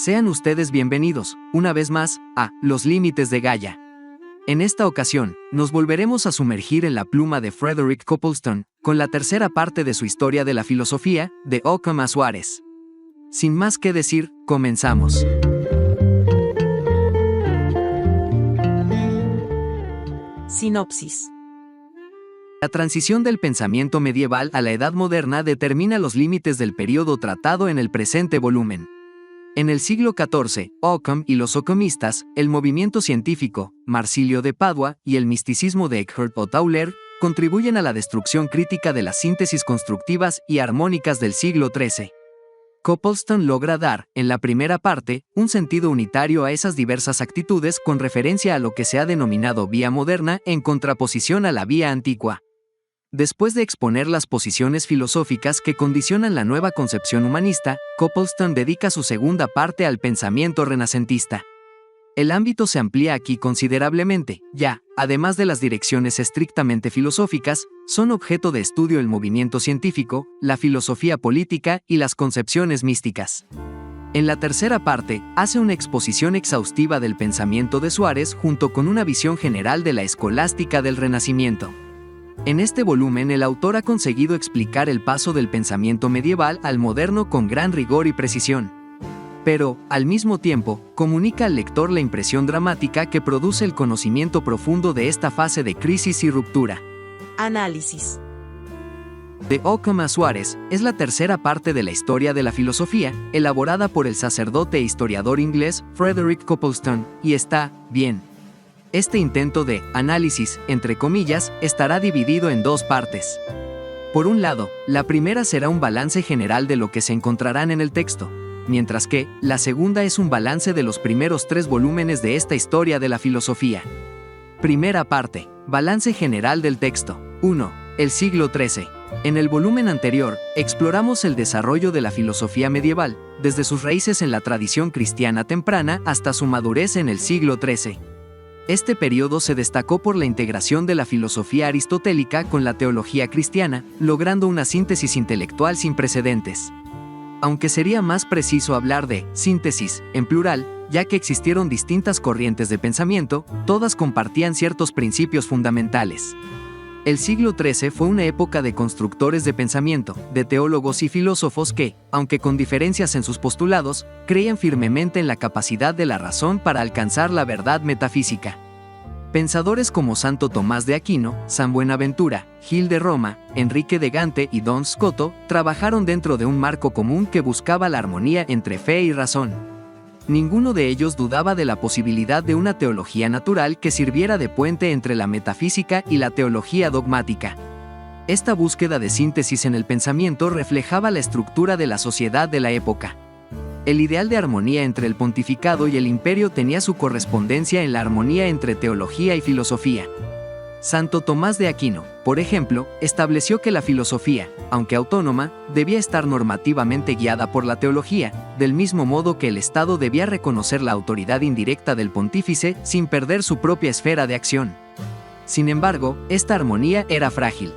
Sean ustedes bienvenidos, una vez más, a Los Límites de Gaia. En esta ocasión, nos volveremos a sumergir en la pluma de Frederick Copleston, con la tercera parte de su historia de la filosofía, de Occam a Suárez. Sin más que decir, comenzamos. Sinopsis. La transición del pensamiento medieval a la Edad Moderna determina los límites del período tratado en el presente volumen. En el siglo XIV, Occam y los ocamistas, el movimiento científico, Marsilio de Padua y el misticismo de Eckhart o Tauler, contribuyen a la destrucción crítica de las síntesis constructivas y armónicas del siglo XIII. Copleston logra dar, en la primera parte, un sentido unitario a esas diversas actitudes con referencia a lo que se ha denominado vía moderna en contraposición a la vía antigua. Después de exponer las posiciones filosóficas que condicionan la nueva concepción humanista, Copleston dedica su segunda parte al pensamiento renacentista. El ámbito se amplía aquí considerablemente, ya, además de las direcciones estrictamente filosóficas, son objeto de estudio el movimiento científico, la filosofía política y las concepciones místicas. En la tercera parte, hace una exposición exhaustiva del pensamiento de Suárez junto con una visión general de la escolástica del Renacimiento. En este volumen el autor ha conseguido explicar el paso del pensamiento medieval al moderno con gran rigor y precisión. Pero, al mismo tiempo, comunica al lector la impresión dramática que produce el conocimiento profundo de esta fase de crisis y ruptura. Análisis. De Occam a Suárez es la tercera parte de la historia de la filosofía, elaborada por el sacerdote e historiador inglés Frederick Copleston, y está, bien. Este intento de análisis, entre comillas, estará dividido en dos partes. Por un lado, la primera será un balance general de lo que se encontrarán en el texto, mientras que la segunda es un balance de los primeros 3 volúmenes de esta historia de la filosofía. Primera parte, balance general del texto. 1. El siglo XIII. En el volumen anterior, exploramos el desarrollo de la filosofía medieval, desde sus raíces en la tradición cristiana temprana hasta su madurez en el siglo XIII. Este periodo se destacó por la integración de la filosofía aristotélica con la teología cristiana, logrando una síntesis intelectual sin precedentes. Aunque sería más preciso hablar de síntesis, en plural, ya que existieron distintas corrientes de pensamiento, todas compartían ciertos principios fundamentales. El siglo XIII fue una época de constructores de pensamiento, de teólogos y filósofos que, aunque con diferencias en sus postulados, creían firmemente en la capacidad de la razón para alcanzar la verdad metafísica. Pensadores como Santo Tomás de Aquino, San Buenaventura, Gil de Roma, Enrique de Gante y Duns Scoto trabajaron dentro de un marco común que buscaba la armonía entre fe y razón. Ninguno de ellos dudaba de la posibilidad de una teología natural que sirviera de puente entre la metafísica y la teología dogmática. Esta búsqueda de síntesis en el pensamiento reflejaba la estructura de la sociedad de la época. El ideal de armonía entre el pontificado y el imperio tenía su correspondencia en la armonía entre teología y filosofía. Santo Tomás de Aquino, por ejemplo, estableció que la filosofía, aunque autónoma, debía estar normativamente guiada por la teología, del mismo modo que el Estado debía reconocer la autoridad indirecta del pontífice sin perder su propia esfera de acción. Sin embargo, esta armonía era frágil.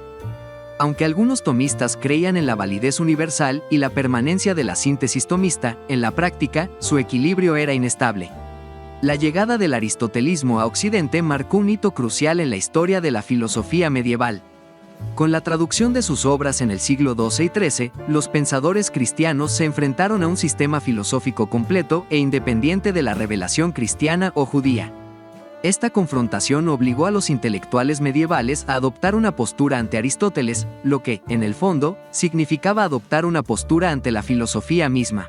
Aunque algunos tomistas creían en la validez universal y la permanencia de la síntesis tomista, en la práctica, su equilibrio era inestable. La llegada del aristotelismo a Occidente marcó un hito crucial en la historia de la filosofía medieval. Con la traducción de sus obras en el siglo XII y XIII, los pensadores cristianos se enfrentaron a un sistema filosófico completo e independiente de la revelación cristiana o judía. Esta confrontación obligó a los intelectuales medievales a adoptar una postura ante Aristóteles, lo que, en el fondo, significaba adoptar una postura ante la filosofía misma.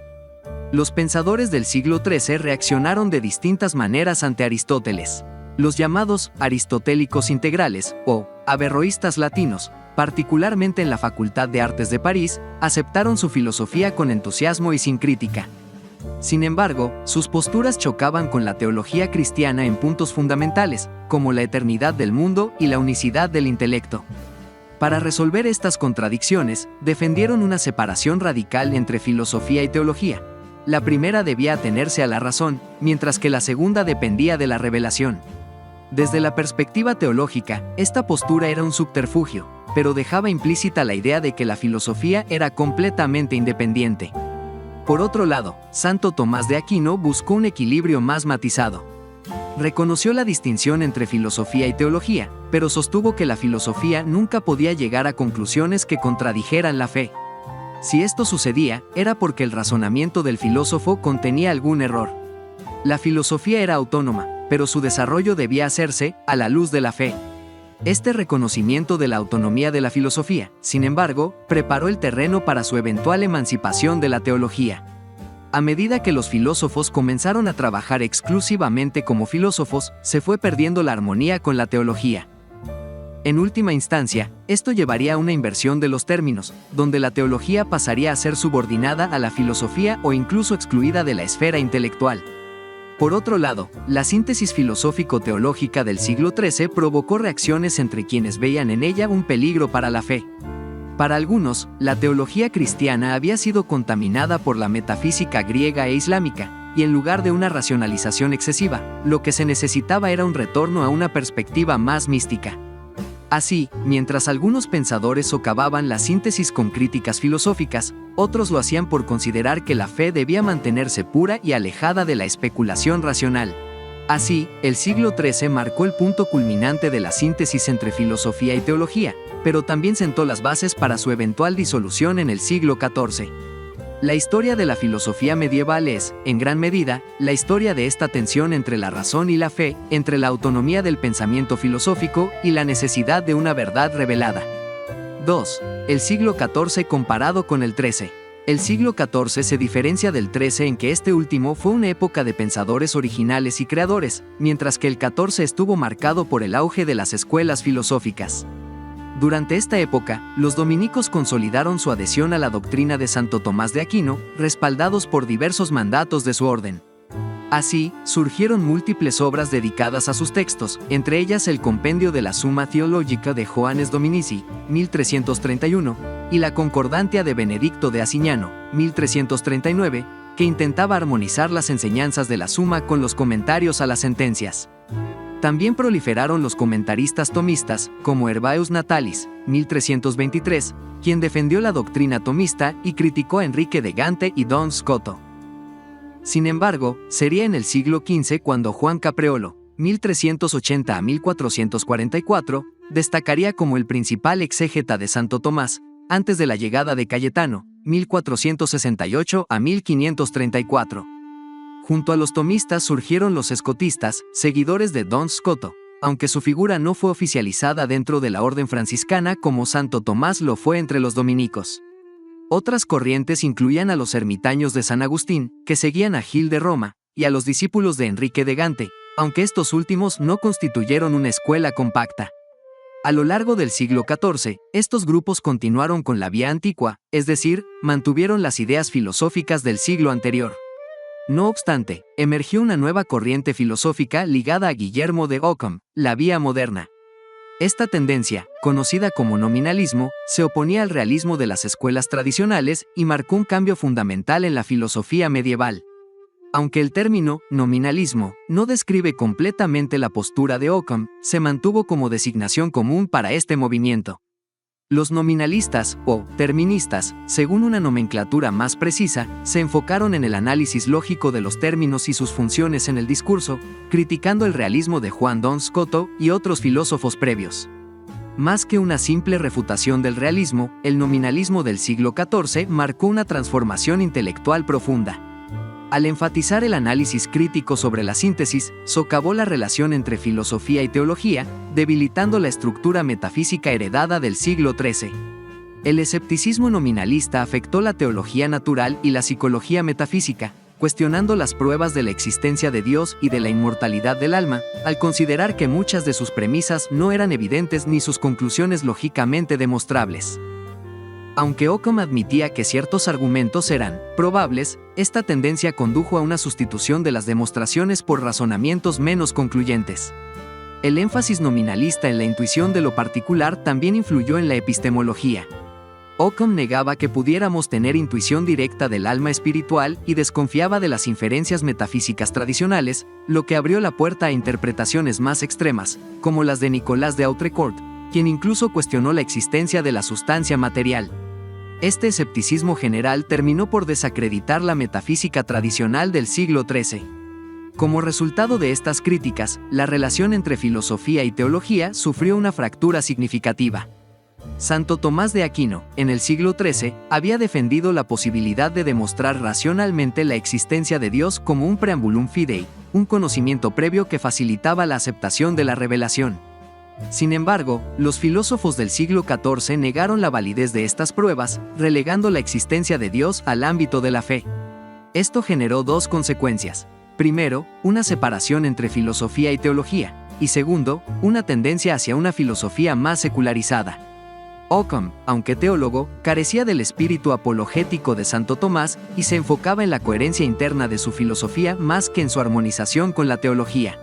Los pensadores del siglo XIII reaccionaron de distintas maneras ante Aristóteles. Los llamados aristotélicos integrales, o averroístas latinos, particularmente en la Facultad de Artes de París, aceptaron su filosofía con entusiasmo y sin crítica. Sin embargo, sus posturas chocaban con la teología cristiana en puntos fundamentales, como la eternidad del mundo y la unicidad del intelecto. Para resolver estas contradicciones, defendieron una separación radical entre filosofía y teología. La primera debía atenerse a la razón, mientras que la segunda dependía de la revelación. Desde la perspectiva teológica, esta postura era un subterfugio, pero dejaba implícita la idea de que la filosofía era completamente independiente. Por otro lado, Santo Tomás de Aquino buscó un equilibrio más matizado. Reconoció la distinción entre filosofía y teología, pero sostuvo que la filosofía nunca podía llegar a conclusiones que contradijeran la fe. Si esto sucedía, era porque el razonamiento del filósofo contenía algún error. La filosofía era autónoma, pero su desarrollo debía hacerse a la luz de la fe. Este reconocimiento de la autonomía de la filosofía, sin embargo, preparó el terreno para su eventual emancipación de la teología. A medida que los filósofos comenzaron a trabajar exclusivamente como filósofos, se fue perdiendo la armonía con la teología. En última instancia, esto llevaría a una inversión de los términos, donde la teología pasaría a ser subordinada a la filosofía o incluso excluida de la esfera intelectual. Por otro lado, la síntesis filosófico-teológica del siglo XIII provocó reacciones entre quienes veían en ella un peligro para la fe. Para algunos, la teología cristiana había sido contaminada por la metafísica griega e islámica, y en lugar de una racionalización excesiva, lo que se necesitaba era un retorno a una perspectiva más mística. Así, mientras algunos pensadores socavaban la síntesis con críticas filosóficas, otros lo hacían por considerar que la fe debía mantenerse pura y alejada de la especulación racional. Así, el siglo XIII marcó el punto culminante de la síntesis entre filosofía y teología, pero también sentó las bases para su eventual disolución en el siglo XIV. La historia de la filosofía medieval es, en gran medida, la historia de esta tensión entre la razón y la fe, entre la autonomía del pensamiento filosófico y la necesidad de una verdad revelada. 2. El siglo XIV comparado con el XIII. El siglo XIV se diferencia del XIII en que este último fue una época de pensadores originales y creadores, mientras que el XIV estuvo marcado por el auge de las escuelas filosóficas. Durante esta época, los dominicos consolidaron su adhesión a la doctrina de Santo Tomás de Aquino, respaldados por diversos mandatos de su orden. Así, surgieron múltiples obras dedicadas a sus textos, entre ellas el Compendio de la Summa Theologica de Johannes Dominici, 1331, y la Concordantia de Benedicto de Asignano, 1339, que intentaba armonizar las enseñanzas de la Summa con los comentarios a las sentencias. También proliferaron los comentaristas tomistas, como Herbaeus Natalis, 1323, quien defendió la doctrina tomista y criticó a Enrique de Gante y Duns Scoto. Sin embargo, sería en el siglo XV cuando Juan Capreolo, 1380 a 1444, destacaría como el principal exégeta de Santo Tomás, antes de la llegada de Cayetano, 1468 a 1534. Junto a los tomistas surgieron los escotistas, seguidores de Duns Scoto, aunque su figura no fue oficializada dentro de la orden franciscana como Santo Tomás lo fue entre los dominicos. Otras corrientes incluían a los ermitaños de San Agustín, que seguían a Gil de Roma, y a los discípulos de Enrique de Gante, aunque estos últimos no constituyeron una escuela compacta. A lo largo del siglo XIV, estos grupos continuaron con la vía antigua, es decir, mantuvieron las ideas filosóficas del siglo anterior. No obstante, emergió una nueva corriente filosófica ligada a Guillermo de Ockham, la vía moderna. Esta tendencia, conocida como nominalismo, se oponía al realismo de las escuelas tradicionales y marcó un cambio fundamental en la filosofía medieval. Aunque el término nominalismo no describe completamente la postura de Ockham, se mantuvo como designación común para este movimiento. Los nominalistas, o terministas, según una nomenclatura más precisa, se enfocaron en el análisis lógico de los términos y sus funciones en el discurso, criticando el realismo de Juan Duns Scoto y otros filósofos previos. Más que una simple refutación del realismo, el nominalismo del siglo XIV marcó una transformación intelectual profunda. Al enfatizar el análisis crítico sobre la síntesis, socavó la relación entre filosofía y teología, debilitando la estructura metafísica heredada del siglo XIII. El escepticismo nominalista afectó la teología natural y la psicología metafísica, cuestionando las pruebas de la existencia de Dios y de la inmortalidad del alma, al considerar que muchas de sus premisas no eran evidentes ni sus conclusiones lógicamente demostrables. Aunque Ockham admitía que ciertos argumentos eran probables, esta tendencia condujo a una sustitución de las demostraciones por razonamientos menos concluyentes. El énfasis nominalista en la intuición de lo particular también influyó en la epistemología. Ockham negaba que pudiéramos tener intuición directa del alma espiritual y desconfiaba de las inferencias metafísicas tradicionales, lo que abrió la puerta a interpretaciones más extremas, como las de Nicolás de Autrecourt, quien incluso cuestionó la existencia de la sustancia material. Este escepticismo general terminó por desacreditar la metafísica tradicional del siglo XIII. Como resultado de estas críticas, la relación entre filosofía y teología sufrió una fractura significativa. Santo Tomás de Aquino, en el siglo XIII, había defendido la posibilidad de demostrar racionalmente la existencia de Dios como un preambulum fidei, un conocimiento previo que facilitaba la aceptación de la revelación. Sin embargo, los filósofos del siglo XIV negaron la validez de estas pruebas, relegando la existencia de Dios al ámbito de la fe. Esto generó dos consecuencias. Primero, una separación entre filosofía y teología, y segundo, una tendencia hacia una filosofía más secularizada. Occam, aunque teólogo, carecía del espíritu apologético de Santo Tomás y se enfocaba en la coherencia interna de su filosofía más que en su armonización con la teología.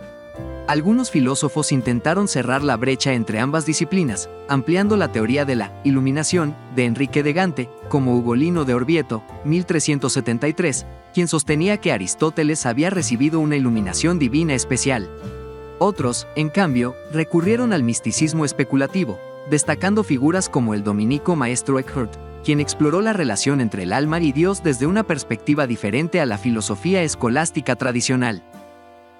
Algunos filósofos intentaron cerrar la brecha entre ambas disciplinas, ampliando la teoría de la iluminación de Enrique de Gante, como Ugolino de Orvieto, 1373, quien sostenía que Aristóteles había recibido una iluminación divina especial. Otros, en cambio, recurrieron al misticismo especulativo, destacando figuras como el dominico maestro Eckhart, quien exploró la relación entre el alma y Dios desde una perspectiva diferente a la filosofía escolástica tradicional.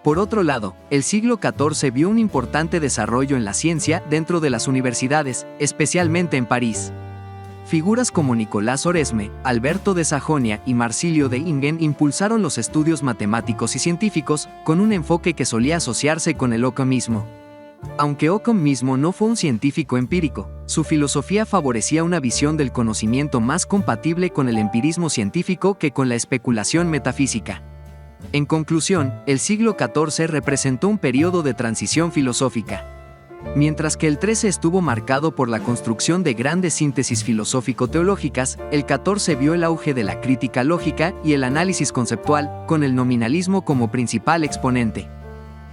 Por otro lado, el siglo XIV vio un importante desarrollo en la ciencia dentro de las universidades, especialmente en París. Figuras como Nicolás Oresme, Alberto de Sajonia y Marsilio de Ingen impulsaron los estudios matemáticos y científicos, con un enfoque que solía asociarse con el occamismo. Aunque Occam mismo no fue un científico empírico, su filosofía favorecía una visión del conocimiento más compatible con el empirismo científico que con la especulación metafísica. En conclusión, el siglo XIV representó un periodo de transición filosófica. Mientras que el XIII estuvo marcado por la construcción de grandes síntesis filosófico-teológicas, el XIV vio el auge de la crítica lógica y el análisis conceptual, con el nominalismo como principal exponente.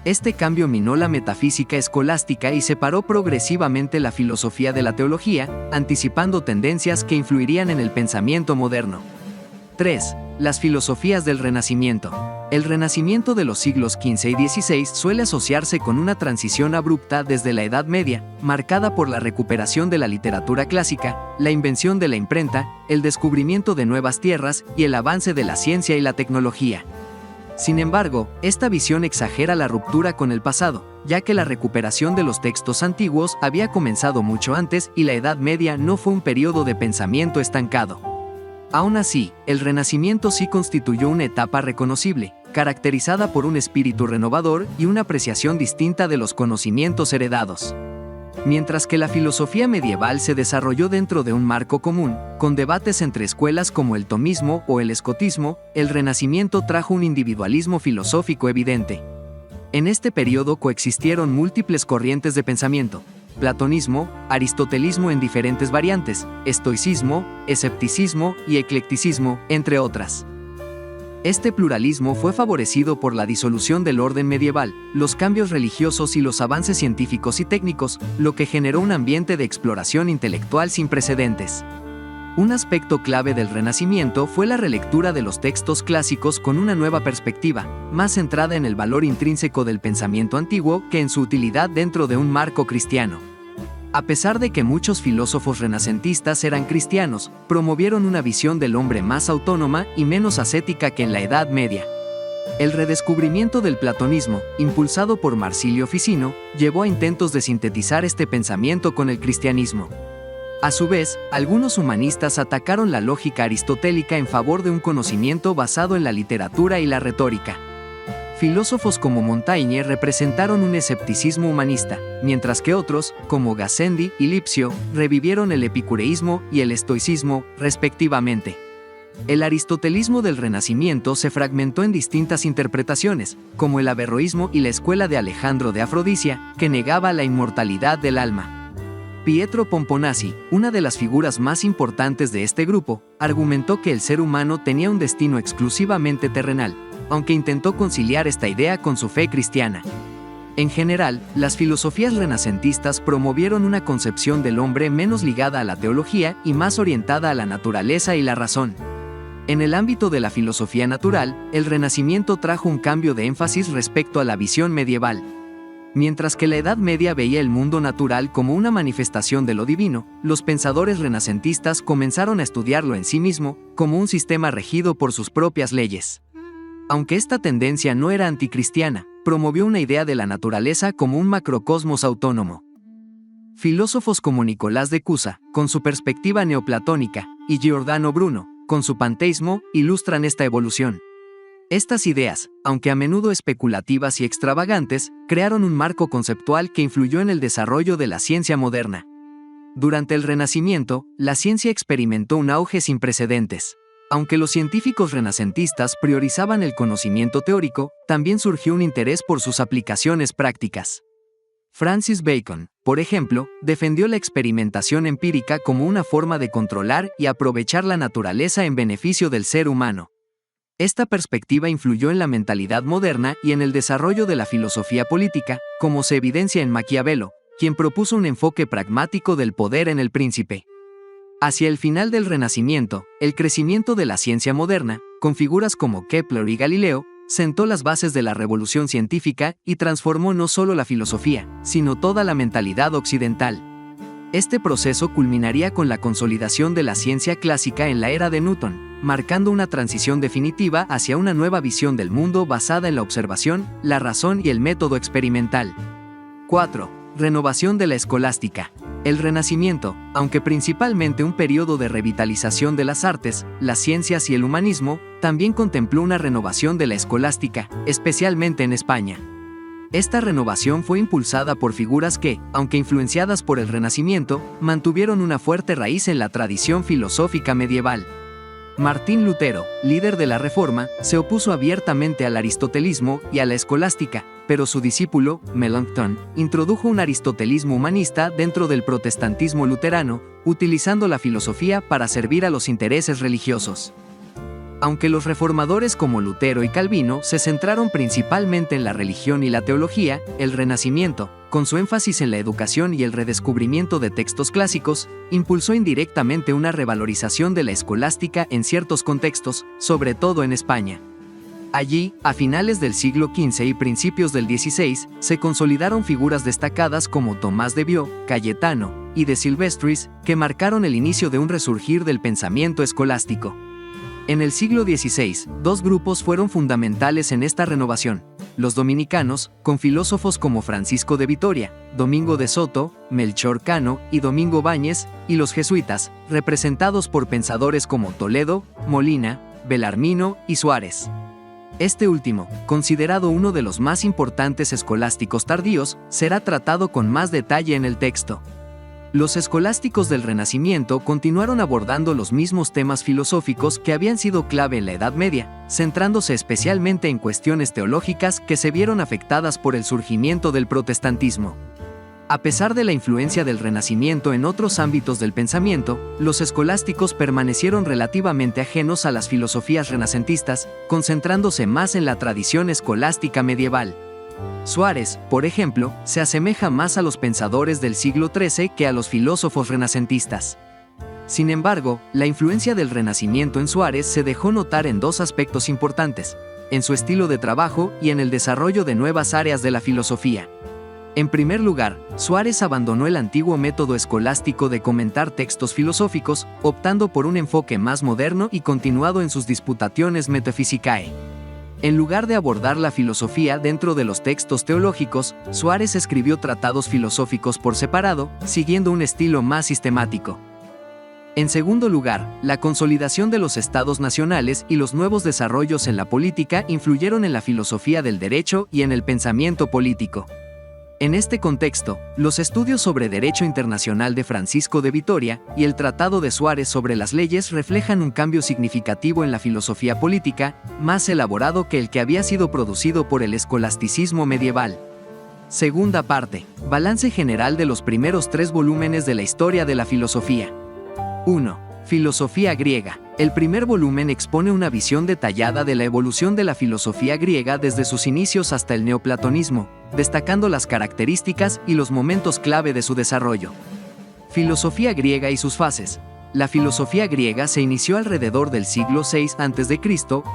Este cambio minó la metafísica escolástica y separó progresivamente la filosofía de la teología, anticipando tendencias que influirían en el pensamiento moderno. 3. Las filosofías del Renacimiento. El Renacimiento de los siglos XV y XVI suele asociarse con una transición abrupta desde la Edad Media, marcada por la recuperación de la literatura clásica, la invención de la imprenta, el descubrimiento de nuevas tierras y el avance de la ciencia y la tecnología. Sin embargo, esta visión exagera la ruptura con el pasado, ya que la recuperación de los textos antiguos había comenzado mucho antes y la Edad Media no fue un periodo de pensamiento estancado. Aún así, el Renacimiento sí constituyó una etapa reconocible, caracterizada por un espíritu renovador y una apreciación distinta de los conocimientos heredados. Mientras que la filosofía medieval se desarrolló dentro de un marco común, con debates entre escuelas como el tomismo o el escotismo, el Renacimiento trajo un individualismo filosófico evidente. En este periodo coexistieron múltiples corrientes de pensamiento: platonismo, aristotelismo en diferentes variantes, estoicismo, escepticismo y eclecticismo, entre otras. Este pluralismo fue favorecido por la disolución del orden medieval, los cambios religiosos y los avances científicos y técnicos, lo que generó un ambiente de exploración intelectual sin precedentes. Un aspecto clave del Renacimiento fue la relectura de los textos clásicos con una nueva perspectiva, más centrada en el valor intrínseco del pensamiento antiguo que en su utilidad dentro de un marco cristiano. A pesar de que muchos filósofos renacentistas eran cristianos, promovieron una visión del hombre más autónoma y menos ascética que en la Edad Media. El redescubrimiento del platonismo, impulsado por Marsilio Ficino, llevó a intentos de sintetizar este pensamiento con el cristianismo. A su vez, algunos humanistas atacaron la lógica aristotélica en favor de un conocimiento basado en la literatura y la retórica. Filósofos como Montaigne representaron un escepticismo humanista, mientras que otros, como Gassendi y Lipsio, revivieron el epicureísmo y el estoicismo, respectivamente. El aristotelismo del Renacimiento se fragmentó en distintas interpretaciones, como el averroísmo y la escuela de Alejandro de Afrodisia, que negaba la inmortalidad del alma. Pietro Pomponazzi, una de las figuras más importantes de este grupo, argumentó que el ser humano tenía un destino exclusivamente terrenal, aunque intentó conciliar esta idea con su fe cristiana. En general, las filosofías renacentistas promovieron una concepción del hombre menos ligada a la teología y más orientada a la naturaleza y la razón. En el ámbito de la filosofía natural, el Renacimiento trajo un cambio de énfasis respecto a la visión medieval. Mientras que la Edad Media veía el mundo natural como una manifestación de lo divino, los pensadores renacentistas comenzaron a estudiarlo en sí mismo, como un sistema regido por sus propias leyes. Aunque esta tendencia no era anticristiana, promovió una idea de la naturaleza como un macrocosmos autónomo. Filósofos como Nicolás de Cusa, con su perspectiva neoplatónica, y Giordano Bruno, con su panteísmo, ilustran esta evolución. Estas ideas, aunque a menudo especulativas y extravagantes, crearon un marco conceptual que influyó en el desarrollo de la ciencia moderna. Durante el Renacimiento, la ciencia experimentó un auge sin precedentes. Aunque los científicos renacentistas priorizaban el conocimiento teórico, también surgió un interés por sus aplicaciones prácticas. Francis Bacon, por ejemplo, defendió la experimentación empírica como una forma de controlar y aprovechar la naturaleza en beneficio del ser humano. Esta perspectiva influyó en la mentalidad moderna y en el desarrollo de la filosofía política, como se evidencia en Maquiavelo, quien propuso un enfoque pragmático del poder en el príncipe. Hacia el final del Renacimiento, el crecimiento de la ciencia moderna, con figuras como Kepler y Galileo, sentó las bases de la revolución científica y transformó no solo la filosofía, sino toda la mentalidad occidental. Este proceso culminaría con la consolidación de la ciencia clásica en la era de Newton, marcando una transición definitiva hacia una nueva visión del mundo basada en la observación, la razón y el método experimental. 4. Renovación de la escolástica. El Renacimiento, aunque principalmente un periodo de revitalización de las artes, las ciencias y el humanismo, también contempló una renovación de la escolástica, especialmente en España. Esta renovación fue impulsada por figuras que, aunque influenciadas por el Renacimiento, mantuvieron una fuerte raíz en la tradición filosófica medieval. Martín Lutero, líder de la Reforma, se opuso abiertamente al aristotelismo y a la escolástica, pero su discípulo, Melanchthon, introdujo un aristotelismo humanista dentro del protestantismo luterano, utilizando la filosofía para servir a los intereses religiosos. Aunque los reformadores como Lutero y Calvino se centraron principalmente en la religión y la teología, el Renacimiento, con su énfasis en la educación y el redescubrimiento de textos clásicos, impulsó indirectamente una revalorización de la escolástica en ciertos contextos, sobre todo en España. Allí, a finales del siglo XV y principios del XVI, se consolidaron figuras destacadas como Tomás de Vio, Cayetano y de Silvestris, que marcaron el inicio de un resurgir del pensamiento escolástico. En el siglo XVI, dos grupos fueron fundamentales en esta renovación: los dominicanos, con filósofos como Francisco de Vitoria, Domingo de Soto, Melchor Cano y Domingo Báñez, y los jesuitas, representados por pensadores como Toledo, Molina, Belarmino y Suárez. Este último, considerado uno de los más importantes escolásticos tardíos, será tratado con más detalle en el texto. Los escolásticos del Renacimiento continuaron abordando los mismos temas filosóficos que habían sido clave en la Edad Media, centrándose especialmente en cuestiones teológicas que se vieron afectadas por el surgimiento del protestantismo. A pesar de la influencia del Renacimiento en otros ámbitos del pensamiento, los escolásticos permanecieron relativamente ajenos a las filosofías renacentistas, concentrándose más en la tradición escolástica medieval. Suárez, por ejemplo, se asemeja más a los pensadores del siglo XIII que a los filósofos renacentistas. Sin embargo, la influencia del Renacimiento en Suárez se dejó notar en dos aspectos importantes: en su estilo de trabajo y en el desarrollo de nuevas áreas de la filosofía. En primer lugar, Suárez abandonó el antiguo método escolástico de comentar textos filosóficos, optando por un enfoque más moderno y continuado en sus Disputationes Metaphysicae. En lugar de abordar la filosofía dentro de los textos teológicos, Suárez escribió tratados filosóficos por separado, siguiendo un estilo más sistemático. En segundo lugar, la consolidación de los estados nacionales y los nuevos desarrollos en la política influyeron en la filosofía del derecho y en el pensamiento político. En este contexto, los estudios sobre derecho internacional de Francisco de Vitoria y el tratado de Suárez sobre las leyes reflejan un cambio significativo en la filosofía política, más elaborado que el que había sido producido por el escolasticismo medieval. Segunda parte: balance general de los primeros 3 volúmenes de la historia de la filosofía. 1. Filosofía griega. El primer volumen expone una visión detallada de la evolución de la filosofía griega desde sus inicios hasta el neoplatonismo, destacando las características y los momentos clave de su desarrollo. Filosofía griega y sus fases. La filosofía griega se inició alrededor del siglo VI a.C.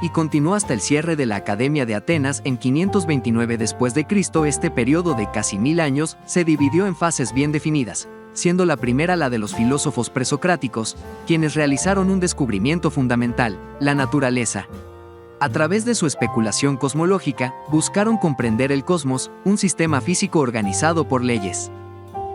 y continuó hasta el cierre de la Academia de Atenas en 529 después de Cristo. Este periodo de casi 1000 años se dividió en fases bien definidas, siendo la primera la de los filósofos presocráticos, quienes realizaron un descubrimiento fundamental: la naturaleza. A través de su especulación cosmológica, buscaron comprender el cosmos, un sistema físico organizado por leyes.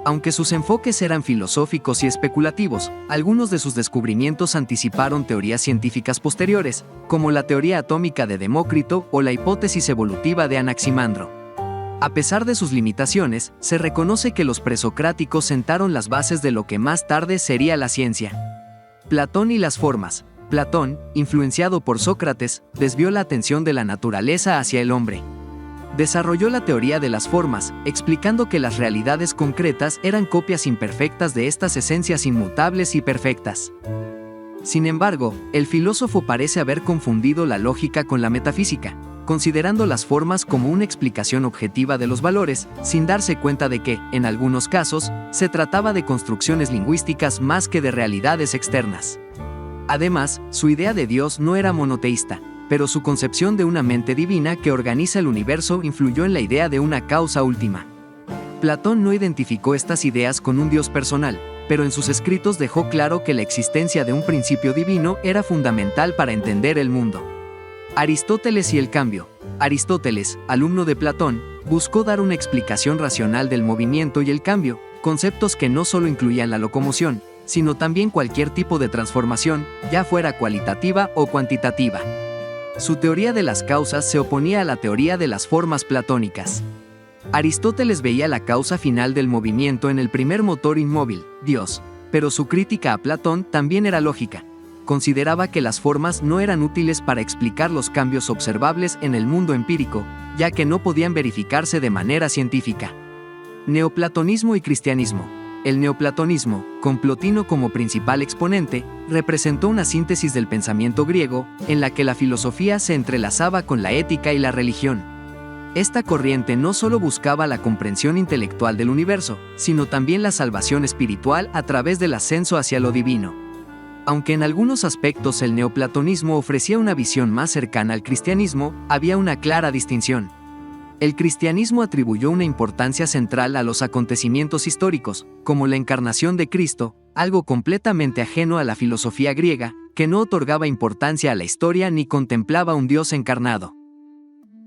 Aunque sus enfoques eran filosóficos y especulativos, algunos de sus descubrimientos anticiparon teorías científicas posteriores, como la teoría atómica de Demócrito o la hipótesis evolutiva de Anaximandro. A pesar de sus limitaciones, se reconoce que los presocráticos sentaron las bases de lo que más tarde sería la ciencia. Platón y las formas. Platón, influenciado por Sócrates, desvió la atención de la naturaleza hacia el hombre. Desarrolló la teoría de las formas, explicando que las realidades concretas eran copias imperfectas de estas esencias inmutables y perfectas. Sin embargo, el filósofo parece haber confundido la lógica con la metafísica, considerando las formas como una explicación objetiva de los valores, sin darse cuenta de que, en algunos casos, se trataba de construcciones lingüísticas más que de realidades externas. Además, su idea de Dios no era monoteísta, pero su concepción de una mente divina que organiza el universo influyó en la idea de una causa última. Platón no identificó estas ideas con un Dios personal, pero en sus escritos dejó claro que la existencia de un principio divino era fundamental para entender el mundo. Aristóteles y el cambio. Aristóteles, alumno de Platón, buscó dar una explicación racional del movimiento y el cambio, conceptos que no solo incluían la locomoción, sino también cualquier tipo de transformación, ya fuera cualitativa o cuantitativa. Su teoría de las causas se oponía a la teoría de las formas platónicas. Aristóteles veía la causa final del movimiento en el primer motor inmóvil, Dios, pero su crítica a Platón también era lógica. Consideraba que las formas no eran útiles para explicar los cambios observables en el mundo empírico, ya que no podían verificarse de manera científica. Neoplatonismo y cristianismo. El neoplatonismo, con Plotino como principal exponente, representó una síntesis del pensamiento griego, en la que la filosofía se entrelazaba con la ética y la religión. Esta corriente no solo buscaba la comprensión intelectual del universo, sino también la salvación espiritual a través del ascenso hacia lo divino. Aunque en algunos aspectos el neoplatonismo ofrecía una visión más cercana al cristianismo, había una clara distinción. El cristianismo atribuyó una importancia central a los acontecimientos históricos, como la encarnación de Cristo, algo completamente ajeno a la filosofía griega, que no otorgaba importancia a la historia ni contemplaba un Dios encarnado.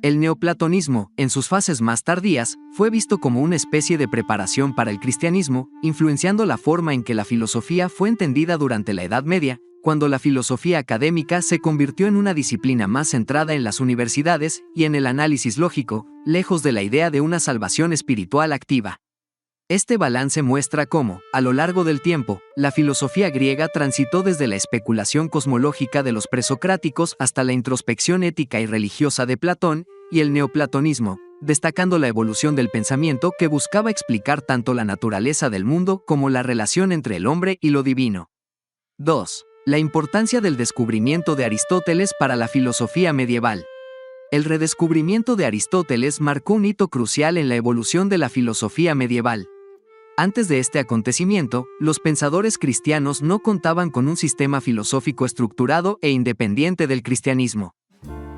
El neoplatonismo, en sus fases más tardías, fue visto como una especie de preparación para el cristianismo, influenciando la forma en que la filosofía fue entendida durante la Edad Media, cuando la filosofía académica se convirtió en una disciplina más centrada en las universidades y en el análisis lógico, lejos de la idea de una salvación espiritual activa. Este balance muestra cómo, a lo largo del tiempo, la filosofía griega transitó desde la especulación cosmológica de los presocráticos hasta la introspección ética y religiosa de Platón y el neoplatonismo, destacando la evolución del pensamiento que buscaba explicar tanto la naturaleza del mundo como la relación entre el hombre y lo divino. 2. La importancia del descubrimiento de Aristóteles para la filosofía medieval. El redescubrimiento de Aristóteles marcó un hito crucial en la evolución de la filosofía medieval. Antes de este acontecimiento, los pensadores cristianos no contaban con un sistema filosófico estructurado e independiente del cristianismo.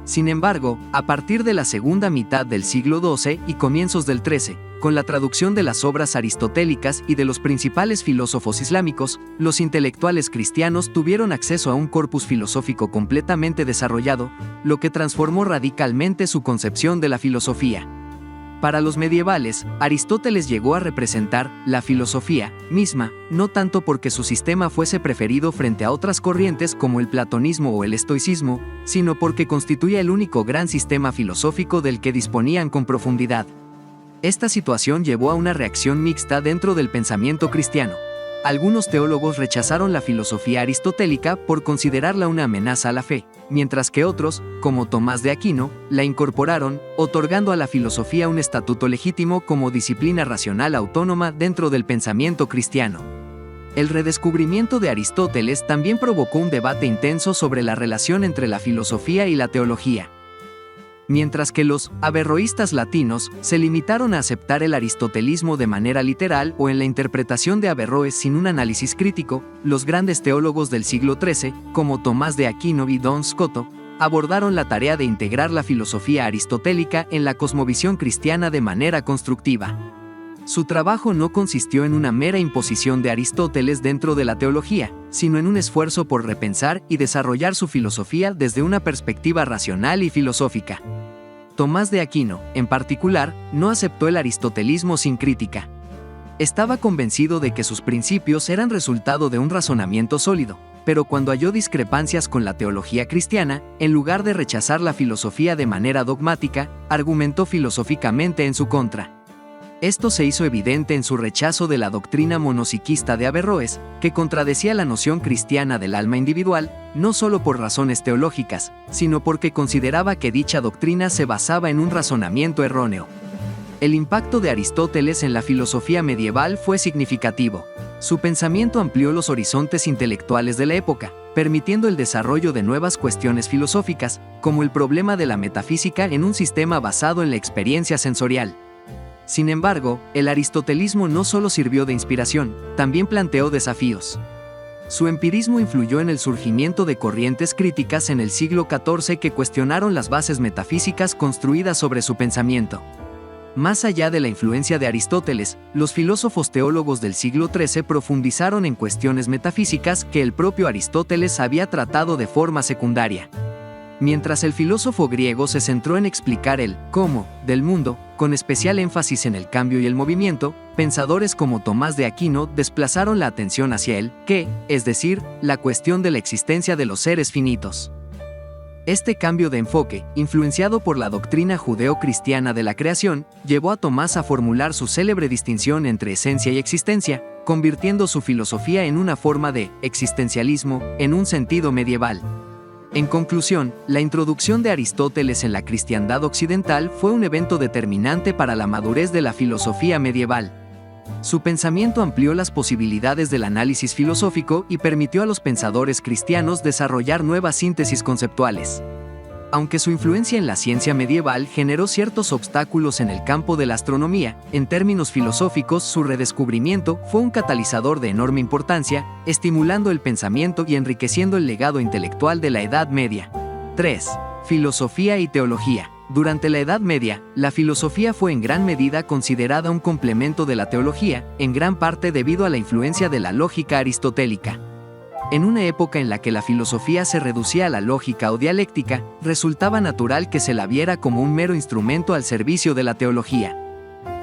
Sin embargo, a partir de la segunda mitad del siglo XII y comienzos del XIII, con la traducción de las obras aristotélicas y de los principales filósofos islámicos, los intelectuales cristianos tuvieron acceso a un corpus filosófico completamente desarrollado, lo que transformó radicalmente su concepción de la filosofía. Para los medievales, Aristóteles llegó a representar la filosofía misma, no tanto porque su sistema fuese preferido frente a otras corrientes como el platonismo o el estoicismo, sino porque constituía el único gran sistema filosófico del que disponían con profundidad. Esta situación llevó a una reacción mixta dentro del pensamiento cristiano. Algunos teólogos rechazaron la filosofía aristotélica por considerarla una amenaza a la fe, mientras que otros, como Tomás de Aquino, la incorporaron, otorgando a la filosofía un estatuto legítimo como disciplina racional autónoma dentro del pensamiento cristiano. El redescubrimiento de Aristóteles también provocó un debate intenso sobre la relación entre la filosofía y la teología. mientras que los averroístas latinos se limitaron a aceptar el aristotelismo de manera literal o en la interpretación de Averroes sin un análisis crítico. Los grandes teólogos del siglo XIII, como Tomás de Aquino y Duns Scoto, abordaron la tarea de integrar la filosofía aristotélica en la cosmovisión cristiana de manera constructiva. Su trabajo no consistió en una mera imposición de Aristóteles dentro de la teología, sino en un esfuerzo por repensar y desarrollar su filosofía desde una perspectiva racional y filosófica. Tomás de Aquino, en particular, no aceptó el aristotelismo sin crítica. Estaba convencido de que sus principios eran resultado de un razonamiento sólido, pero cuando halló discrepancias con la teología cristiana, en lugar de rechazar la filosofía de manera dogmática, argumentó filosóficamente en su contra. Esto se hizo evidente en su rechazo de la doctrina monopsiquista de Averroes, que contradecía la noción cristiana del alma individual, no solo por razones teológicas, sino porque consideraba que dicha doctrina se basaba en un razonamiento erróneo. El impacto de Aristóteles en la filosofía medieval fue significativo. Su pensamiento amplió los horizontes intelectuales de la época, permitiendo el desarrollo de nuevas cuestiones filosóficas, como el problema de la metafísica en un sistema basado en la experiencia sensorial. Sin embargo, el aristotelismo no solo sirvió de inspiración, también planteó desafíos. Su empirismo influyó en el surgimiento de corrientes críticas en el siglo XIV que cuestionaron las bases metafísicas construidas sobre su pensamiento. Más allá de la influencia de Aristóteles, los filósofos teólogos del siglo XIII profundizaron en cuestiones metafísicas que el propio Aristóteles había tratado de forma secundaria. Mientras el filósofo griego se centró en explicar el cómo del mundo, con especial énfasis en el cambio y el movimiento, pensadores como Tomás de Aquino desplazaron la atención hacia el qué, es decir, la cuestión de la existencia de los seres finitos. Este cambio de enfoque, influenciado por la doctrina judeo-cristiana de la creación, llevó a Tomás a formular su célebre distinción entre esencia y existencia, convirtiendo su filosofía en una forma de existencialismo en un sentido medieval. En conclusión, la introducción de Aristóteles en la cristiandad occidental fue un evento determinante para la madurez de la filosofía medieval. Su pensamiento amplió las posibilidades del análisis filosófico y permitió a los pensadores cristianos desarrollar nuevas síntesis conceptuales. Aunque su influencia en la ciencia medieval generó ciertos obstáculos en el campo de la astronomía, en términos filosóficos su redescubrimiento fue un catalizador de enorme importancia, estimulando el pensamiento y enriqueciendo el legado intelectual de la Edad Media. 3. Filosofía y teología. Durante la Edad Media, la filosofía fue en gran medida considerada un complemento de la teología, en gran parte debido a la influencia de la lógica aristotélica. En una época en la que la filosofía se reducía a la lógica o dialéctica, resultaba natural que se la viera como un mero instrumento al servicio de la teología.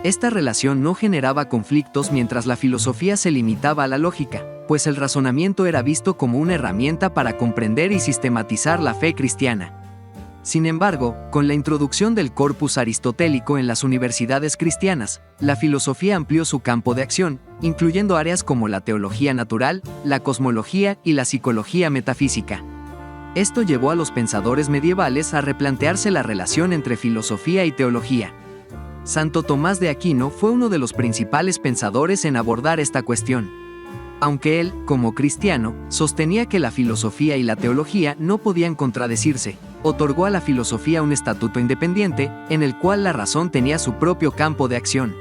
Esta relación no generaba conflictos mientras la filosofía se limitaba a la lógica, pues el razonamiento era visto como una herramienta para comprender y sistematizar la fe cristiana. Sin embargo, con la introducción del corpus aristotélico en las universidades cristianas, la filosofía amplió su campo de acción, incluyendo áreas como la teología natural, la cosmología y la psicología metafísica. Esto llevó a los pensadores medievales a replantearse la relación entre filosofía y teología. Santo Tomás de Aquino fue uno de los principales pensadores en abordar esta cuestión. Aunque él, como cristiano, sostenía que la filosofía y la teología no podían contradecirse, otorgó a la filosofía un estatuto independiente, en el cual la razón tenía su propio campo de acción.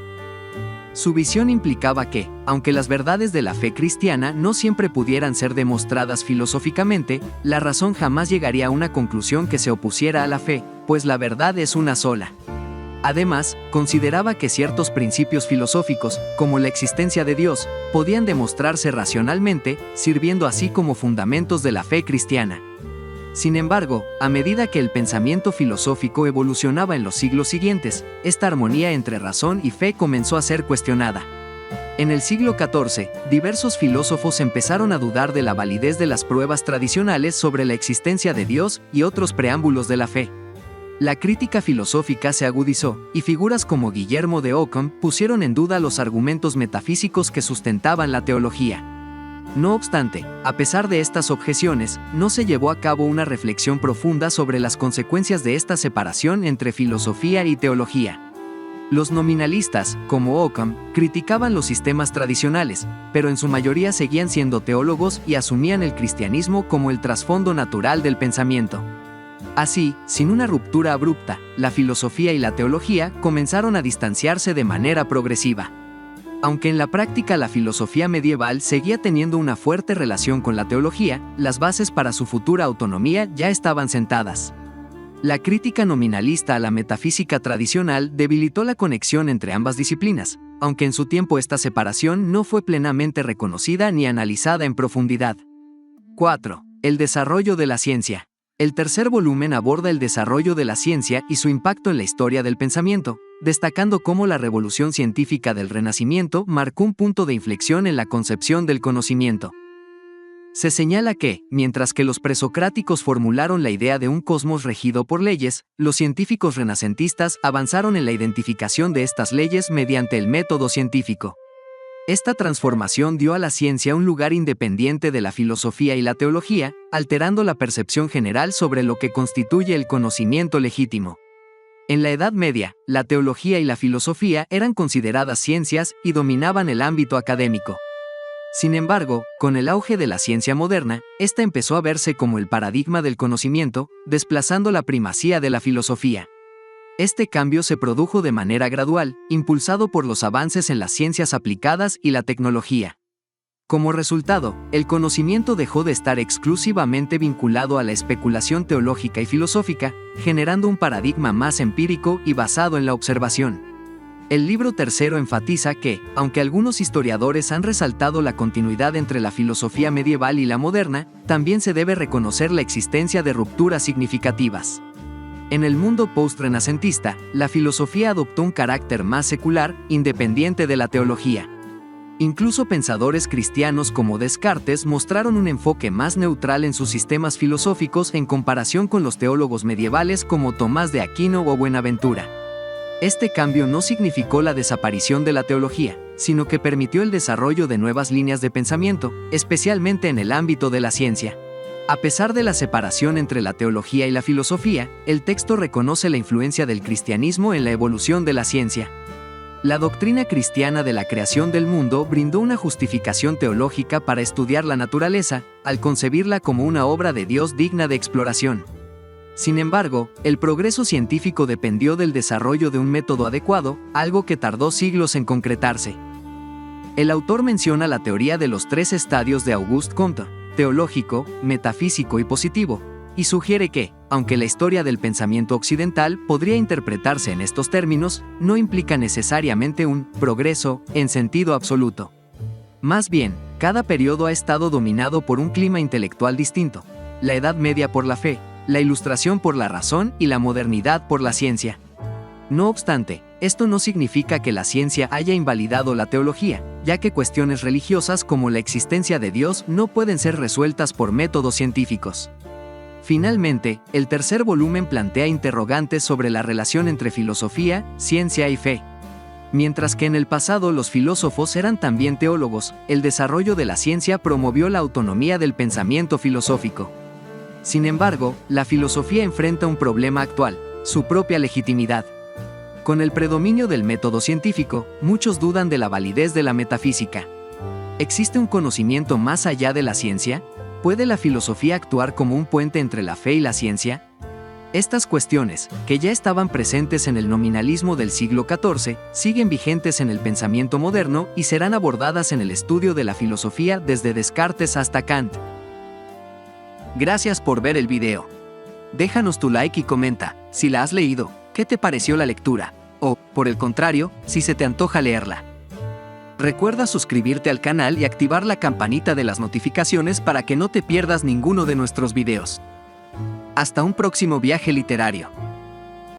Su visión implicaba que, aunque las verdades de la fe cristiana no siempre pudieran ser demostradas filosóficamente, la razón jamás llegaría a una conclusión que se opusiera a la fe, pues la verdad es una sola. Además, consideraba que ciertos principios filosóficos, como la existencia de Dios, podían demostrarse racionalmente, sirviendo así como fundamentos de la fe cristiana. Sin embargo, a medida que el pensamiento filosófico evolucionaba en los siglos siguientes, esta armonía entre razón y fe comenzó a ser cuestionada. En el siglo XIV, diversos filósofos empezaron a dudar de la validez de las pruebas tradicionales sobre la existencia de Dios y otros preámbulos de la fe. La crítica filosófica se agudizó, y figuras como Guillermo de Ockham pusieron en duda los argumentos metafísicos que sustentaban la teología. No obstante, a pesar de estas objeciones, no se llevó a cabo una reflexión profunda sobre las consecuencias de esta separación entre filosofía y teología. Los nominalistas, como Ockham, criticaban los sistemas tradicionales, pero en su mayoría seguían siendo teólogos y asumían el cristianismo como el trasfondo natural del pensamiento. Así, sin una ruptura abrupta, la filosofía y la teología comenzaron a distanciarse de manera progresiva. Aunque en la práctica la filosofía medieval seguía teniendo una fuerte relación con la teología, las bases para su futura autonomía ya estaban sentadas. La crítica nominalista a la metafísica tradicional debilitó la conexión entre ambas disciplinas, aunque en su tiempo esta separación no fue plenamente reconocida ni analizada en profundidad. 4. El desarrollo de la ciencia. El tercer volumen aborda el desarrollo de la ciencia y su impacto en la historia del pensamiento, destacando cómo la revolución científica del Renacimiento marcó un punto de inflexión en la concepción del conocimiento. Se señala que, mientras que los presocráticos formularon la idea de un cosmos regido por leyes, los científicos renacentistas avanzaron en la identificación de estas leyes mediante el método científico. Esta transformación dio a la ciencia un lugar independiente de la filosofía y la teología, alterando la percepción general sobre lo que constituye el conocimiento legítimo. En la Edad Media, la teología y la filosofía eran consideradas ciencias y dominaban el ámbito académico. Sin embargo, con el auge de la ciencia moderna, esta empezó a verse como el paradigma del conocimiento, desplazando la primacía de la filosofía. Este cambio se produjo de manera gradual, impulsado por los avances en las ciencias aplicadas y la tecnología. Como resultado, el conocimiento dejó de estar exclusivamente vinculado a la especulación teológica y filosófica, generando un paradigma más empírico y basado en la observación. El libro tercero enfatiza que, aunque algunos historiadores han resaltado la continuidad entre la filosofía medieval y la moderna, también se debe reconocer la existencia de rupturas significativas. En el mundo post-renacentista, la filosofía adoptó un carácter más secular, independiente de la teología. Incluso pensadores cristianos como Descartes mostraron un enfoque más neutral en sus sistemas filosóficos en comparación con los teólogos medievales como Tomás de Aquino o Buenaventura. Este cambio no significó la desaparición de la teología, sino que permitió el desarrollo de nuevas líneas de pensamiento, especialmente en el ámbito de la ciencia. A pesar de la separación entre la teología y la filosofía, el texto reconoce la influencia del cristianismo en la evolución de la ciencia. La doctrina cristiana de la creación del mundo brindó una justificación teológica para estudiar la naturaleza, al concebirla como una obra de Dios digna de exploración. Sin embargo, el progreso científico dependió del desarrollo de un método adecuado, algo que tardó siglos en concretarse. El autor menciona la teoría de los 3 estadios de Auguste Comte: teológico, metafísico y positivo, y sugiere que, aunque la historia del pensamiento occidental podría interpretarse en estos términos, no implica necesariamente un progreso en sentido absoluto. Más bien, cada periodo ha estado dominado por un clima intelectual distinto: la Edad Media por la fe, la Ilustración por la razón y la modernidad por la ciencia. No obstante, esto no significa que la ciencia haya invalidado la teología, ya que cuestiones religiosas como la existencia de Dios no pueden ser resueltas por métodos científicos. Finalmente, el tercer volumen plantea interrogantes sobre la relación entre filosofía, ciencia y fe. Mientras que en el pasado los filósofos eran también teólogos, el desarrollo de la ciencia promovió la autonomía del pensamiento filosófico. Sin embargo, la filosofía enfrenta un problema actual: su propia legitimidad. Con el predominio del método científico, muchos dudan de la validez de la metafísica. ¿Existe un conocimiento más allá de la ciencia? ¿Puede la filosofía actuar como un puente entre la fe y la ciencia? Estas cuestiones, que ya estaban presentes en el nominalismo del siglo XIV, siguen vigentes en el pensamiento moderno y serán abordadas en el estudio de la filosofía desde Descartes hasta Kant. Gracias por ver el video. Déjanos tu like y comenta, si la has leído, ¿qué te pareció la lectura? O, por el contrario, si se te antoja leerla. Recuerda suscribirte al canal y activar la campanita de las notificaciones para que no te pierdas ninguno de nuestros videos. Hasta un próximo viaje literario.